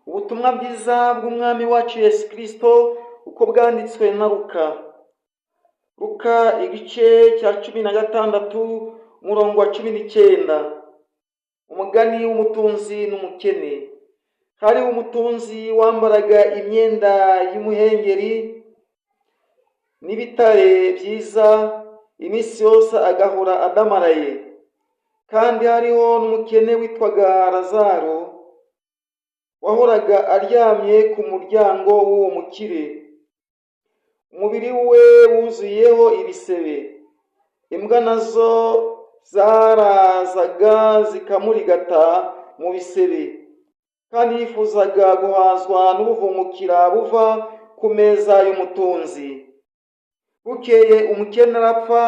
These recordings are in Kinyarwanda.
Ubutumwa bwiza bw'umwami wacu Yesu Kristo uko bwanditswe na Luka. Luka igice cya 16 umurongo wa 19. Umugani w'umutunzi n'umukene. Hari umutunzi wambaraga imyenda y'umuhengeri n'ibitare byiza, iminsi yose agahora adamaraye. Kandi hariho n'umukene witwaga Lazaro wahoraga aryamye ku muryango w'uwo mukire. Umubiri we wuzuyeho ibisebe, imbwa nazo zarazaga zikamurigata mu bisebe, kandi yifuzaga guhazwa n'ubuvungukira buva ku meza y'umutunzi. Bukeye umukene arapfa,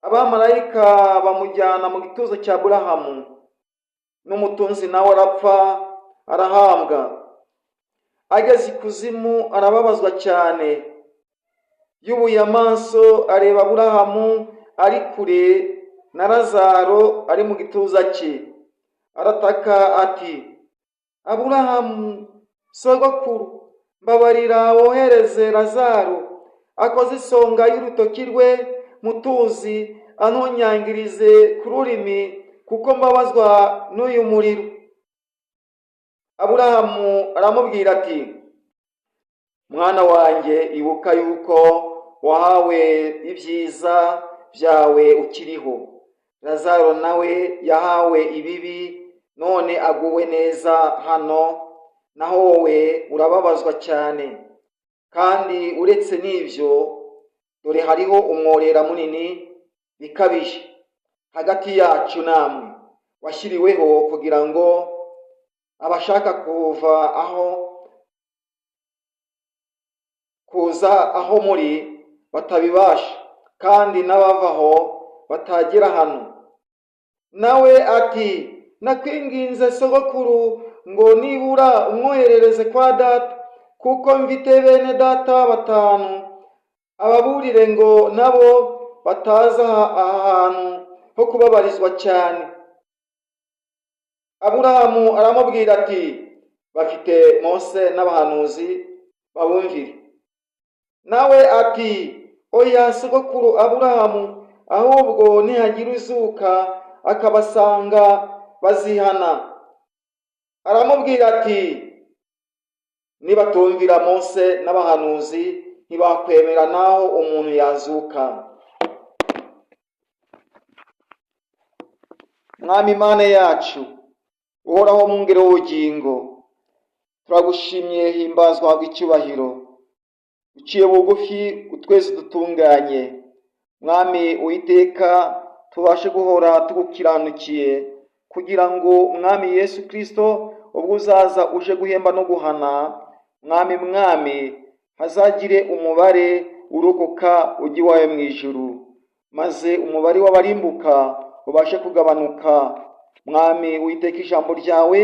abamarayika bamujyana mu gituza cya Aburahamu, n'umutunzi nawe arapfa arahambwa. Ageze ikuzimu arababazwa cyane, yubuye amaso areba Aburahamu ari kure na Lazaro ari mu gituza cye. Arataka ati, Aburahamu sogokuru, mbabarira wohereze Lazaro akoze isonga y'urutoki rwe mutuzi antunyangirize ku rurimi, kuko mbabazwa n'uyu muriro. Aburahamu aramubwira ati, mwana wanjye, ibuka yuko wahawe ibyiza byawe ukiriho. Lazaro nawe yahawe ibibi, none aguwe neza hano, naho wowe urababazwa cyane. Kandi uretse n'ibyo, dore hariho umworera munini bikabije hagati yacu namwe, washyiriweho kugira ngo abashaka kuza aho muri batabibasha, kandi n'abavaho batagera hano. Nawe ati, nakwinginze sogokuru ngo nibura umwoherereze kwa data, kuko mfite bene data 5, ababurire ngo nabo bataza aha hantu ho kubabarizwa cyane. Aburahamu aramubwira ati, bafite Mose n'abahanuzi, babumvire. Nawe ati, oya sogokuru Aburahamu, ahubwo nihagira uzuka akabasanga bazihana. Aramubwira ati, nibatumvira Mose n'abahanuzi ntibakwemera naho umuntu yazuka. Mwami Imana yacu, uhoraho mu ngero w'ubugingo, turagushimye, himbazwa icyubahiro. Uciye bugufi utweze dutunganye, Mwami Uwiteka, tubashe guhora tugukiranukiye, kugira ngo Mwami Yesu Kristo ubwo uzaza uje guhemba no guhana, Mwami hazagire umubare urokoka ujya iwawe mu ijuru, maze umubare w'abarimbuka ubashe kugabanuka. Mwami Uwiteka, ijambo ryawe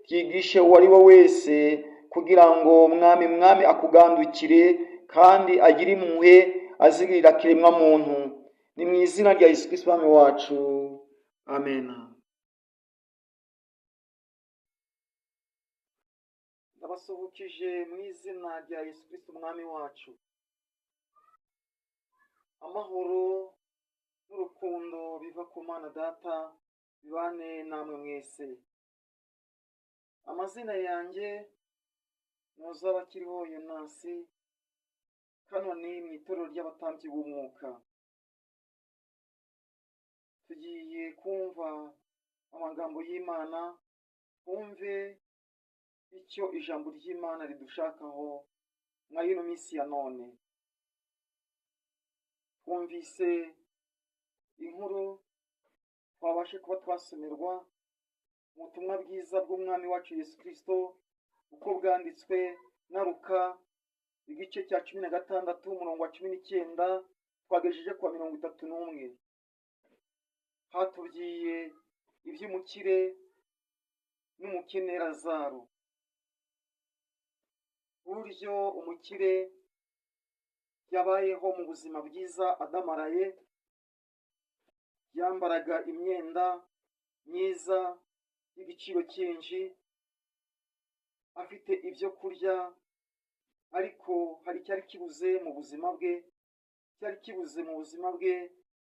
ryigishe uwo ari we wese, kugira ngo Mwami akugandukire kandi agire impuhwe azigirira kiremwa muntu. Ni mu izina rya Yesu Kristo Mwami wacu, amen. Ndabasuhukije mu izina rya Yesu Kristo Mwami wacu. Amahoro n'urukundo biva ku Mana Data bibane namwe mwese. Amazina yanjye Muzabakiriho Yonasi, kanoni mu itorero ry'abatambyi b'umwuka. Tugiye kumva amagambo y'Imana, twumve icyo ijambo ry'Imana ridushakaho mwa ino minsi ya none. Twumvise inkuru twabashe kuba twasomerwa mu butumwa bwiza bw'umwami wacu Yesu Kristo uko bwanditswe na Luka igice cya 16 umurongo wa 19 twagejeje kwa 31. Hatubwiye iby'umukire n'umukene Lazaro. Buryo umukire yabayeho mu buzima bwiza adamaraye, yambaraga imyenda myiza y'igiciro cyinshi, afite ibyo kurya, ariko hari icyari kibuze mu buzima bwe. Icyari kibuze mu buzima bwe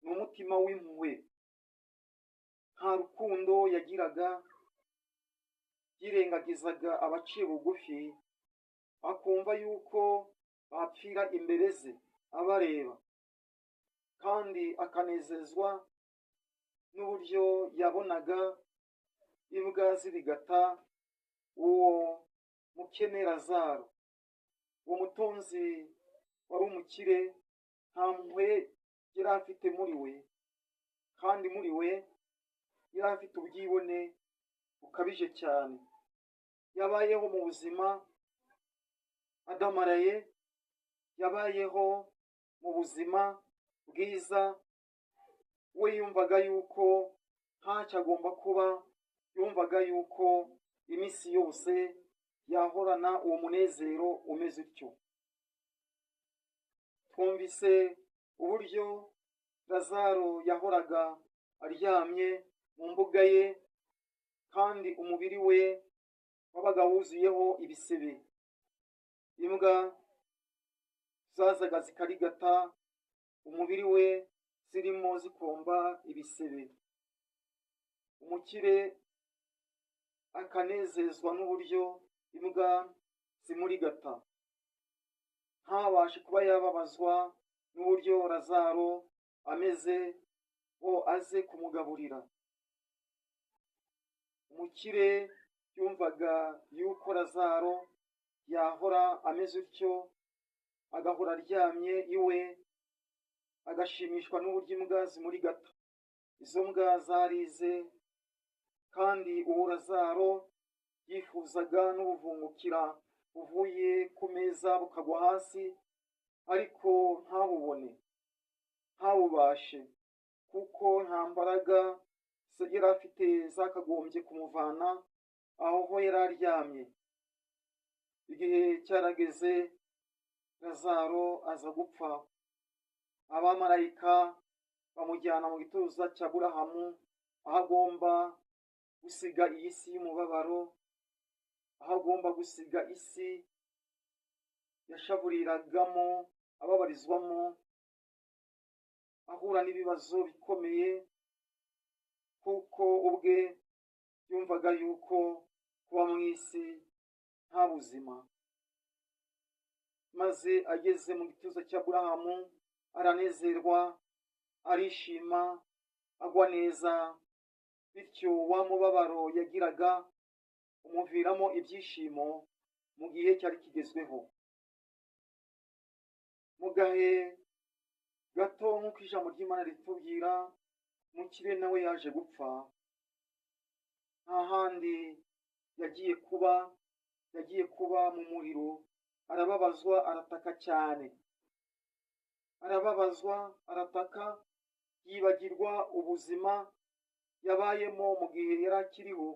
ni umutima w'impuhwe. Nta rukundo yagiraga, yirengagizaga abaciye bugufi, akumva yuko bapfira imbere ze abareba, kandi akanezezwa n'uburyo yabonaga imbwa zirigata uwo mukene Lazaro. Uwo mutunzi wari umukire nta mpuhwe yari afite muri we, kandi muri we yari afite ubwibone bukabije cyane. Yabayeho mu buzima adamaraye, yabayeho mu buzima bwiza. We yumvaga yuko ntacyo agomba kuba, yumvaga yuko iminsi yose yahorana uwo munezero umeze utyo. Twumvise uburyo Lazaro yahoraga aryamye mu mbuga ye, kandi umubiri we wabaga wuzuyeho ibisebe. Imbwa zazaga zikarigata umubiri we zirimo zikomba ibisebe. Umukire akanezezwa n'uburyo imbwa zimurigata, ntabashe kuba yababazwa n'uburyo Lazaro ameze ngo aze kumugaburira. Umukire yumvaga yuko Lazaro yahora ameze utyo, agahora aryamye iwe, agashimishwa n'uburyo imbwa zimurigata. Izo mbwa zarize, kandi uwo Lazaro yifuzaga n'ubuvungukira buvuye ku meza bukagwa hasi, ariko ntabubone, ntabubashe, kuko nta mbaraga yari afite zakagombye kumuvana aho yari aryamye. Igihe cyarageze, Lazaro aza gupfa. Abamarayika bamujyana mu gituza cya Aburahamu, aho agomba gusiga iyi si y'umubabaro, aho agomba gusiga isi yashaburiragamo, ababarizwamo, ahura n'ibibazo bikomeye, kuko ubwe yumvaga yuko kuba mu isi nta buzima. Maze ageze mu gituza cya Aburahamu, aranezerwa, arishima, agwa neza, bityo wa mubabaro yagiraga umuviramo ibyishimo mu gihe cyari kigezweho. Mu gahe gato nk'uko ijambo ry'Imana ritubwira, umukire nawe yaje gupfa. Nta handi yagiye kuba mu muriro. Arababazwa, arataka cyane, arababazwa, arataka, yibagirwa ubuzima yabayemo mu gihe yari akiriho.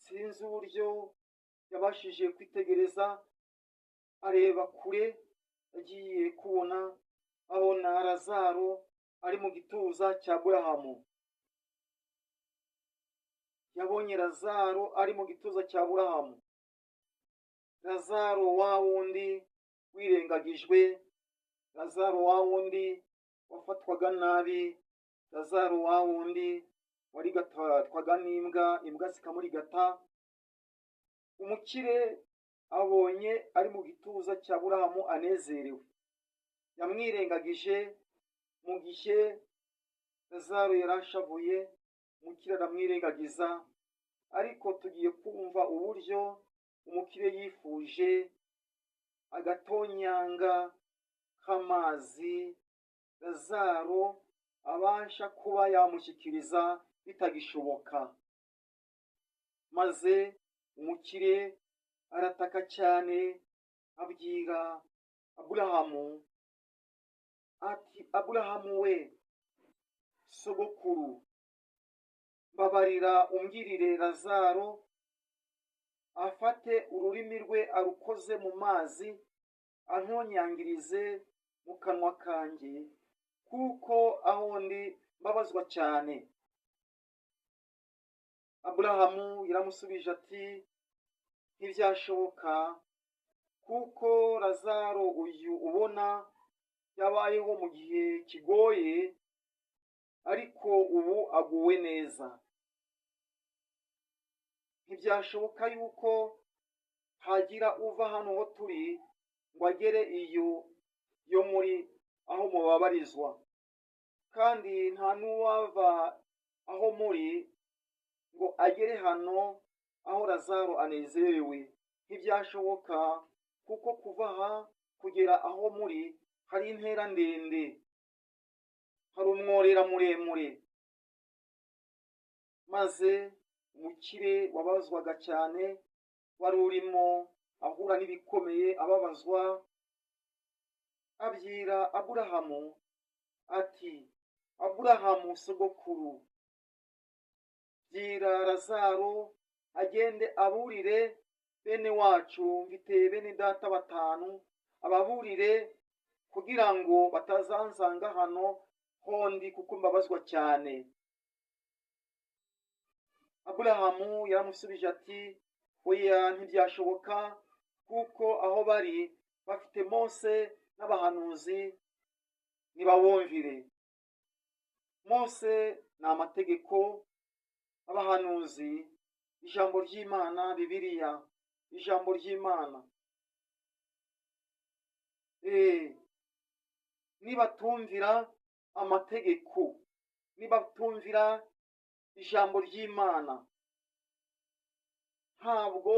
Sinzi uburyo yabashije kwitegereza, areba kure, agiye kubona, abona Lazaro ari mu gituza cya Aburahamu. Yabonye Lazaro ari mu gituza cya Aburahamu. Lazaro wa wundi wirengagijwe, Lazaro wa wundi wafatwaga nabi, Lazaro wa wundi warigatwaga n'imbwa, imbwa zikamurigata. Umukire abonye ari mu gituza cya Aburahamu anezerewe. Yamwirengagije mu gihe Lazaro yarashavuye, umukire aramwirengagiza. Ariko tugiye kumva uburyo umukire yifuje agatonyanga k'amazi Lazaro abasha kuba yamushyikiriza bitagishoboka. Maze umukire arataka cyane, abwira Aburahamu ati, Aburahamu we, sogokuru, mbabarira umbwirire Lazaro afate ururimi rwe arukoze mu mazi, antonyangirize mu kanwa kanjye, kuko aho ndi mbabazwa cyane. Aburahamu yaramusubije ati, ntibyashoboka, kuko Lazaro uyu ubona yabayeho mu gihe kigoye, ariko ubu aguwe neza. Ntibyashoboka yuko hagira uva hano ho turi ngo agere iyo yo muri aho mubabarizwa, kandi nta n'uwava aho muri ngo agere hano aho Lazaro anezerewe. Ntibyashoboka, kuko kuva aha kugera aho muri hari intera ndende, hari umworera muremure. Maze umukire wabazwaga cyane, wari urimo ahura n'ibikomeye, ababazwa, abwira Aburahamu ati, Aburahamu sogokuru, bwira Lazaro agende aburire bene wacu, mfite bene data 5, ababurire kugira ngo batazansanga hano hondi, kuko mbabazwa cyane. Aburahamu yaramusubije ati, oya, ntibyashoboka, kuko aho bari bafite Mose n'abahanuzi, nibawumvire. Mose ni amategeko, abahanuzi ijambo ry'Imana, Bibiliya ijambo ry'Imana. Nibatumvira amategeko, nibatumvira ijambo ry'Imana, ntabwo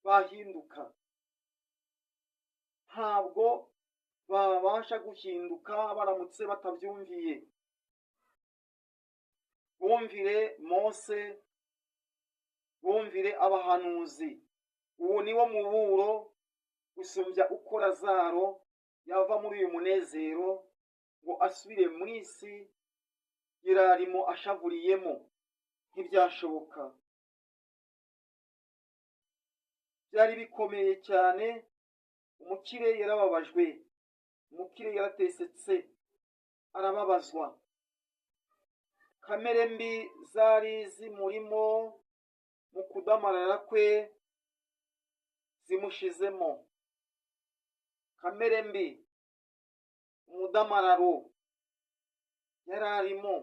bahinduka, ntabwo babasha guhinduka baramutse batabyumviye. Bumvire Mose, bumvire abahanuzi. Uwo ni wo muburo gusumbya uko Lazaro yava muri uyu munezero ngo asubire mu isi yararimo ashavuriyemo. Ntibyashoboka. Byari bikomeye cyane. Umukire yarababajwe, umukire yaratesetse, arababazwa. Kamere mbi zari zimurimo mu kudamarara kwe zimushizemo. Kamere mbi, umudamararo yararimo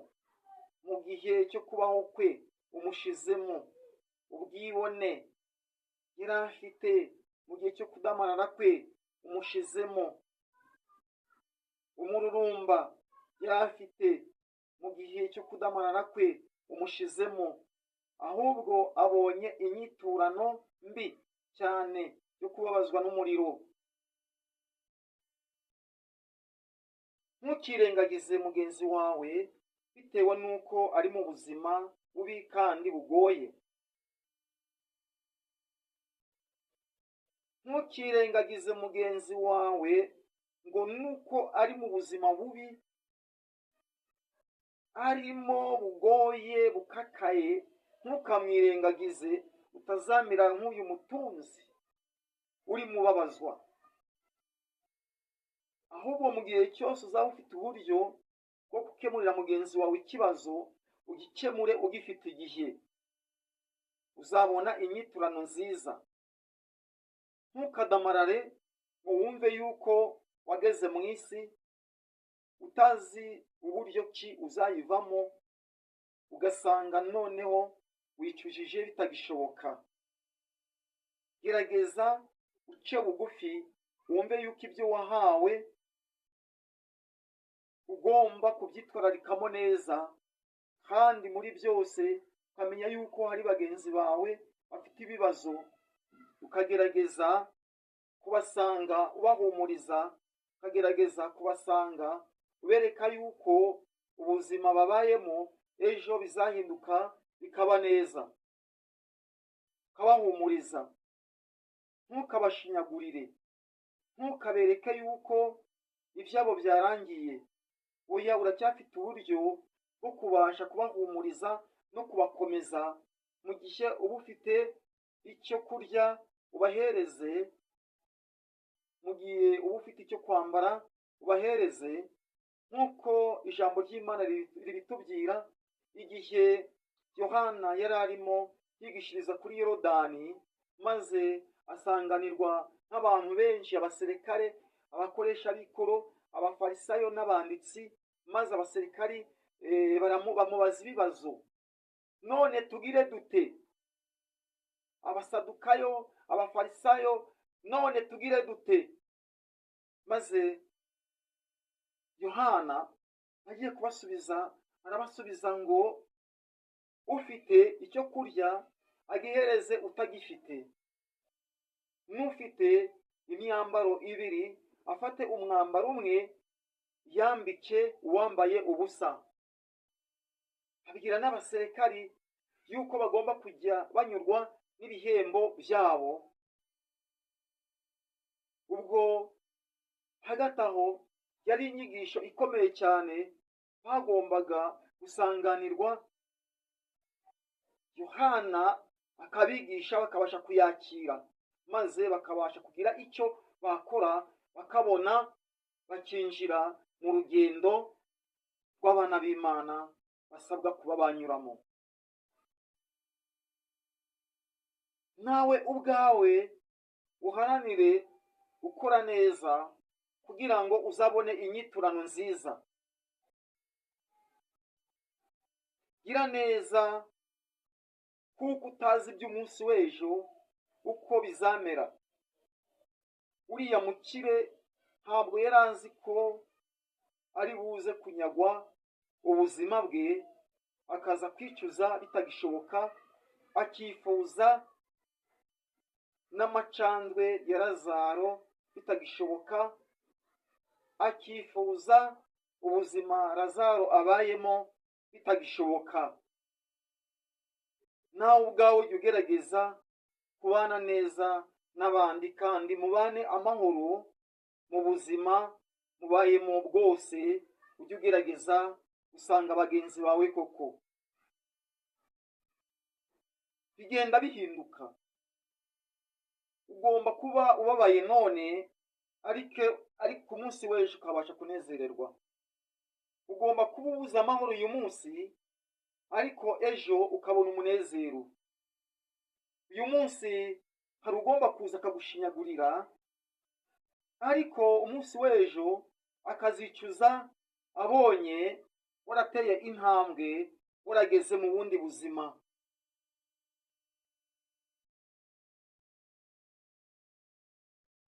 mu gihe cyo kubaho kwe umushizemo. Ubwibone yari afite mu gihe cyo kudamarara kwe umushizemo. Umururumba yari afite mu gihe cyo kudamarara kwe umushizemo. Ahubwo abonye inyiturano mbi cyane yo kubabazwa n'umuriro. Ntukirengagize mugenzi wawe bitewe n'uko ari mu buzima bubi kandi bugoye. Ntukirengagize mugenzi wawe ngo nuko ari mu buzima bubi, arimo bugoye bukakaye, ntukamwirengagize, utazamera nk'uyu mutunzi uri mubabazwa. Ahubwo mu gihe cyose uzaba ufite uburyo bwo gukemurira mugenzi wawe ikibazo, ugikemure ugifite igihe, uzabona inyiturano nziza. Ntukadamarare ngo wumve yuko wageze mu isi utazi uburyo ki uzayivamo, ugasanga noneho wicujije bitagishoboka. Gerageza uce bugufi, wumve yuko ibyo wahawe ugomba kubyitwararikamo neza, kandi muri byose ukamenya yuko hari bagenzi bawe bafite ibibazo, ukagerageza kubasanga ubahumuriza, ukagerageza kubasanga ubereka yuko ubuzima babayemo ejo bizahinduka bikaba neza, ukabahumuriza. Ntukabashinyagurire, ntukabereke yuko ibyabo byarangiye. Oya, uracyafite uburyo bwo kubasha kubahumuriza no kubakomeza. Mu gihe uba ufite icyo kurya ubahereze, mu gihe uba ufite icyo kwambara ubahereze nk'uko ijambo ry'Imana ribitubwira igihe Yohana yari arimo yigishiriza kuri Yorodani, maze asanganirwa n'abantu benshi, abasirikare, abakoresha b'ikoro, abafarisayo n'abanditsi, maze abasirikari bamubaza ibibazo, none tugire dute? Abasadukayo, abafarisayo, none tugire dute? Maze Yohana agiye kubasubiza, arabasubiza ngo ufite icyo kurya agihereze utagifite, n'ufite imyambaro ibiri afate umwambaro umwe yambike uwambaye ubusa. Abwira n'abasirikari yuko bagomba kujya banyurwa n'ibihembo byabo. Ubwo hagati aho yari inyigisho ikomeye cyane bagombaga gusanganirwa. Yohana akabigisha bakabasha kuyakira, maze bakabasha kugira icyo bakora, bakabona bakinjira mu rugendo rw'abana b'Imana basabwa kuba banyuramo. Nawe ubwawe uharanire gukora neza kugira ngo uzabone inyiturano nziza. Gira neza kuko utazi iby'umunsi w'ejo uko bizamera. Uriya mukire ntabwo yari azi ko ari buze kunyagwa ubuzima bwe, akaza kwicuza bitagishoboka, akifuza n'amacandwe ya Lazaro bitagishoboka, akifuza ubuzima Lazaro abayemo bitagishoboka. Nawe ubwawe jya ugerageza kubana neza n'abandi, kandi mubane amahoro mu buzima mubayemo bwose. Ujye ugerageza usanga bagenzi bawe koko bigenda bihinduka. Ugomba kuba ubabaye none, ariko umunsi w'ejo ukabasha kunezererwa. Ugomba kuba ubuze amahoro uyu munsi, ariko ejo ukabona umunezero. Uyu munsi hari ugomba kuza akagushinyagurira, ariko umunsi w'ejo akazicuza abonye warateye intambwe, warageze mu bundi buzima.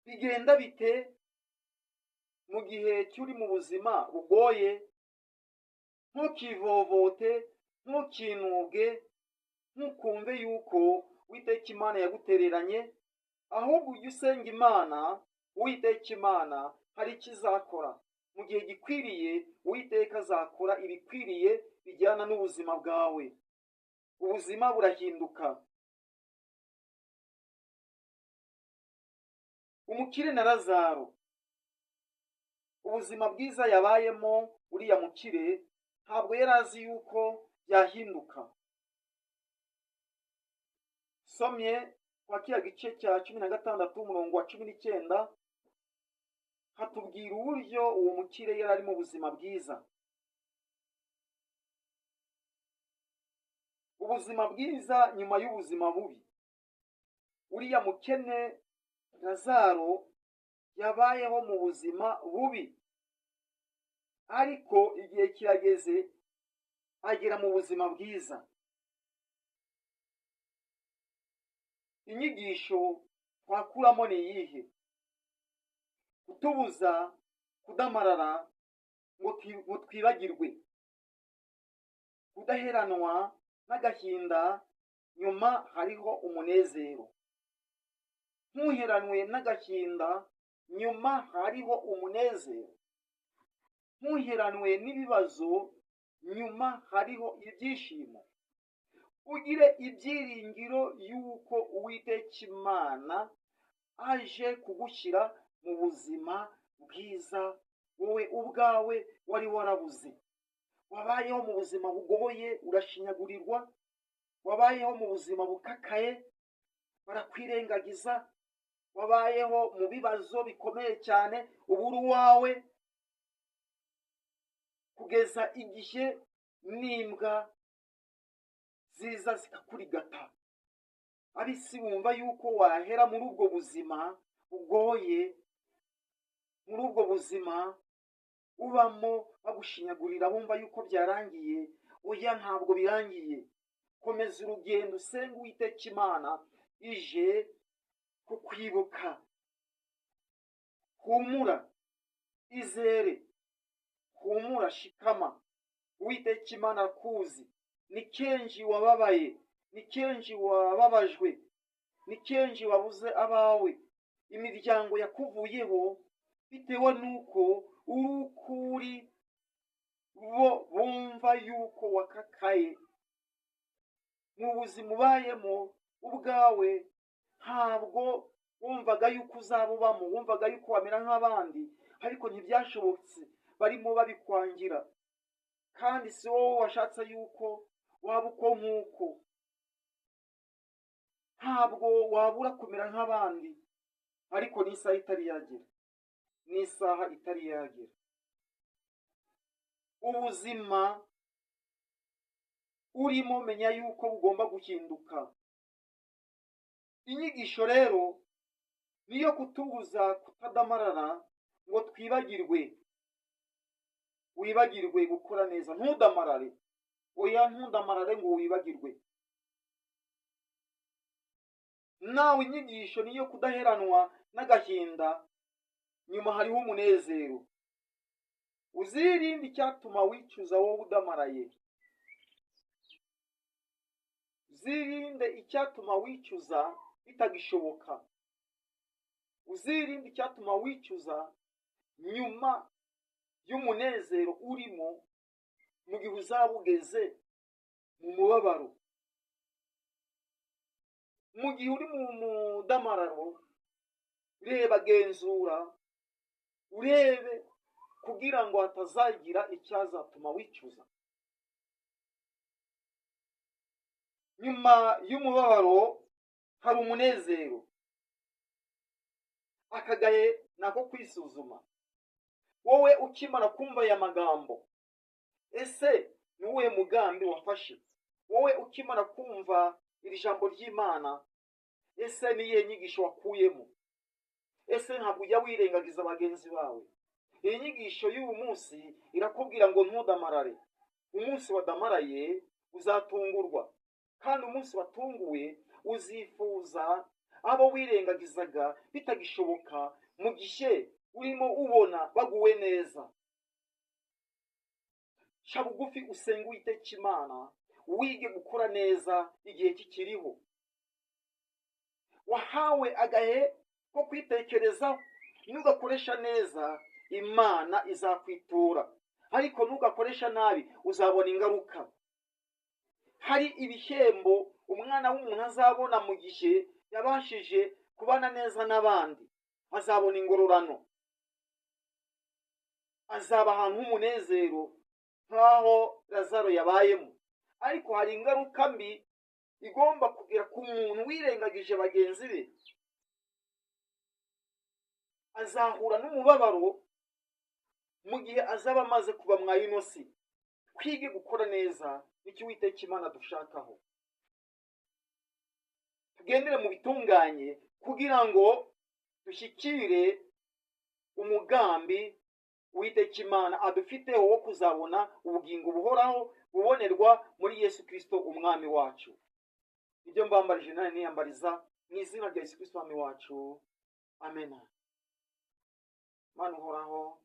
Bigenda bite mu gihe cyuri mu buzima bugoye? Ntukivovote, ntukinubwe, ntukumve yuko Uwiteka Imana yagutereranye, ahubwo ujye usenga Imana. Uwiteka Imana hari icyo izakora mu gihe gikwiriye. Uwiteka azakora ibikwiriye bijyana n'ubuzima bwawe. Ubuzima burahinduka. Umukire na Lazaro, ubuzima bwiza yabayemo uriya mukire ntabwo yari azi yuko yahinduka. Somye kwa kiriya gice cya 16 umurongo wa 19 hatubwira uburyo uwo mukire yari ari mu buzima bwiza. Ubuzima bwiza nyuma y'ubuzima bubi. Uriya mukene Lazaro yabayeho mu buzima bubi, ariko igihe kirageze agera mu buzima bwiza. Inyigisho twakuramo ni iyihe? Kutubuza kudamarara ngo twibagirwe, kudaheranwa n'agahinda, nyuma hariho umunezero. Ntuheranwe n'agahinda, nyuma hariho umunezero. Ntuheranwe n'ibibazo, nyuma hariho ibyishimo. Ugire ibyiringiro yuko Uwiteka Imana aje kugushyira mu buzima bwiza wowe ubwawe wari warabuze. Wabayeho mu buzima bugoye, urashinyagurirwa. Wabayeho mu buzima bukakaye, barakwirengagiza. Wabayeho mu bibazo bikomeye cyane, ubura uwawe, kugeza igihe n'imbwa ziza zikakurigata. Ab'isi bumva yuko wahera muri ubwo buzima bugoye, muri ubwo buzima ubamo bagushinyagurira, bumva yuko byarangiye. Oya, ntabwo birangiye. Komeza urugendo, usenga Uwiteka Imana ije kukwibuka. Humura, izere, humura, shikama. Uwiteka Imana akuzi. Ni kenshi wababaye, ni kenshi wababajwe, ni kenshi wabuze abawe, imiryango yakuvuyeho bitewe nuko uri ukuri, bo bumva yuko wakakaye. Mu buzima ubayemo ubwawe ntabwo wumvaga yuko uzabubamo, wumvaga yuko wamera nk'abandi, ariko ntibyashobotse. Barimo babikwangira, kandi si wowe washatse yuko waba uko nk'uko. Ntabwo wabura kumera nk'abandi, ariko n'isaha itari yagera, n'isaha itari yagera. Ubuzima urimo menya yuko bugomba guhinduka. Inyigisho rero niyo kutubuza kutadamarara ngo twibagirwe. Wibagirwe gukora neza, ntudamarare. Oya, ntudamarare ngo wibagirwe. Nawe inyigisho niyo kudaheranwa n'agahinda, nyuma hariho umunezero. Uzirinde icyatuma wicuza wowe udamaraye. Uzirinde icyatuma wicuza bitagishoboka. Uzirinde icyatuma wicuza nyuma y'umunezero urimo, mu gihe uzaba ugeze mu mubabaro. Mu gihe uri mu mudamararo, reba, genzura, urebe kugira ngo hatazagira icyazatuma wicuza. Nyuma y'umubabaro hari umunezero. Akagaye nako kwisuzuma. Wowe ukimara kumva aya magambo, ese ni uwuhe mugambi wafashe? Wowe ukimara kumva iri jambo ry'Imana, ese ni iyihe nyigisho wakuyemo? Ese ntabwo ujya wirengagiza bagenzi bawe? Iyi nyigisho y'uyu munsi irakubwira ngo ntudamarare. Umunsi wadamaraye uzatungurwa, kandi umunsi watunguwe uzifuza abo wirengagizaga bitagishoboka, mu gihe urimo ubona baguwe neza. Sha bugufi usenga Uwiteka Imana, wige gukora neza igihe kikiriho. Wahawe agahe ko kwitekerezaho. Nugakoresha neza, Imana izakwitura, ariko nugakoresha nabi uzabona ingaruka. Hari ibihembo umwana w'umuntu azabona mu gihe yabashije kubana neza n'abandi. Azabona ingororano, azaba ahantu h'umunezero nk'aho Lazaro yabayemo. Ariko hari ingaruka mbi igomba kugera ku muntu wirengagije bagenzi be. Azahura n'umubabaro mu gihe azaba amaze kuba mwa ino si. Twige gukora neza nicyo Uwiteka Imana dushakaho. Tugendere mu bitunganye kugira ngo dushyikire umugambi Uwiteka Imana adufiteho wo kuzabona ubugingo buhoraho bubonerwa muri Yesu Kristo umwami wacu. Ibyo mbambarije nane niyambariza mu izina rya Yesu Kristo umwami wacu. Amen. Mana uhoraho,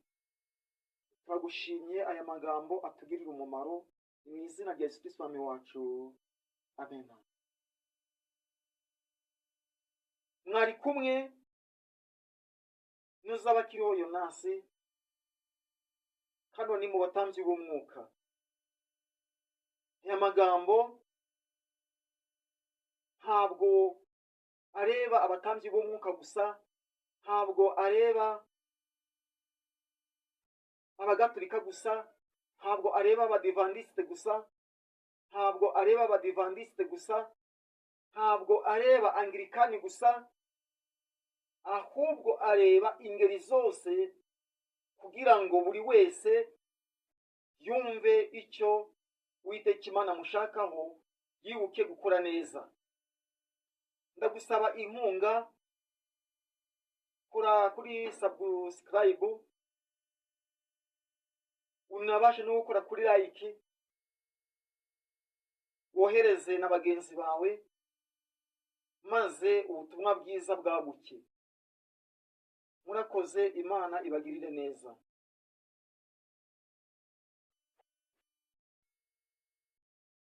turagushimye aya magambo atugirira umumaro, mu izina rya Yesu Kristo umwami wacu. Amen. Mwari kumwe n'uzabakiriho Yonasi, hano ni mu batambyi b'umwuka. Aya magambo ntabwo areba abatambyi b'umwuka gusa, ntabwo areba abagatolika gusa, ntabwo areba abadivandisite gusa, ntabwo areba abadivandisite gusa, ntabwo areba anglikani gusa, ahubwo areba ingeri zose, kugira ngo buri wese yumve icyo Uwiteka Imana mushakaho, yibuke gukora neza. Ndagusaba inkunga, kora kuri subscribe, unabashe no gukora kuri like, wohereze na bagenzi bawe, maze ubutumwa bwiza bwaguke. Murakoze, Imana ibagirire neza.